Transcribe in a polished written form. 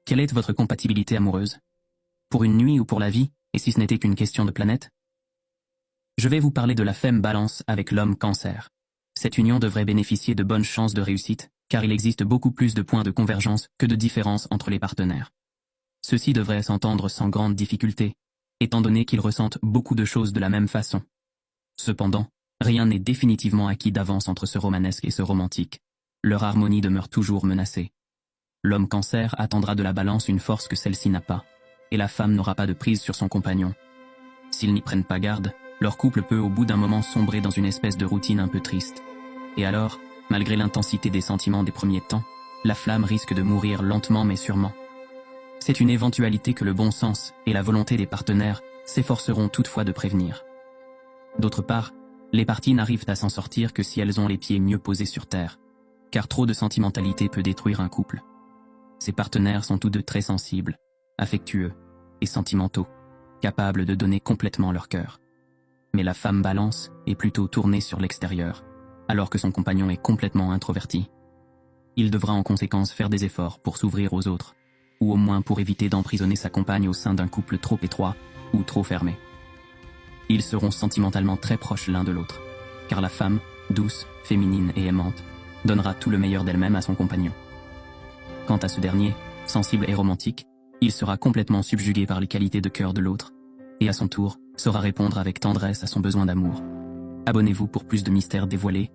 Quelle est votre compatibilité amoureuse? Pour une nuit ou pour la vie, et si ce n'était qu'une question de planète? Je vais vous parler de la femme Balance avec l'homme Cancer. Cette union devrait bénéficier de bonnes chances de réussite, car il existe beaucoup plus de points de convergence que de différences entre les partenaires. Ceux-ci devraient s'entendre sans grande difficulté, étant donné qu'ils ressentent beaucoup de choses de la même façon. Cependant, rien n'est définitivement acquis d'avance entre ce romanesque et ce romantique. Leur harmonie demeure toujours menacée. L'homme Cancer attendra de la Balance une force que celle-ci n'a pas, et la femme n'aura pas de prise sur son compagnon. S'ils n'y prennent pas garde, leur couple peut au bout d'un moment sombrer dans une espèce de routine un peu triste. Et alors, malgré l'intensité des sentiments des premiers temps, la flamme risque de mourir lentement mais sûrement. C'est une éventualité que le bon sens et la volonté des partenaires s'efforceront toutefois de prévenir. D'autre part, les parties n'arrivent à s'en sortir que si elles ont les pieds mieux posés sur terre, car trop de sentimentalité peut détruire un couple. Ces partenaires sont tous deux très sensibles, affectueux et sentimentaux, capables de donner complètement leur cœur. Mais la femme Balance est plutôt tournée sur l'extérieur, alors que son compagnon est complètement introverti. Il devra en conséquence faire des efforts pour s'ouvrir aux autres, ou au moins pour éviter d'emprisonner sa compagne au sein d'un couple trop étroit ou trop fermé. Ils seront sentimentalement très proches l'un de l'autre, car la femme, douce, féminine et aimante, donnera tout le meilleur d'elle-même à son compagnon. Quant à ce dernier, sensible et romantique, il sera complètement subjugué par les qualités de cœur de l'autre, et à son tour, saura répondre avec tendresse à son besoin d'amour. Abonnez-vous pour plus de mystères dévoilés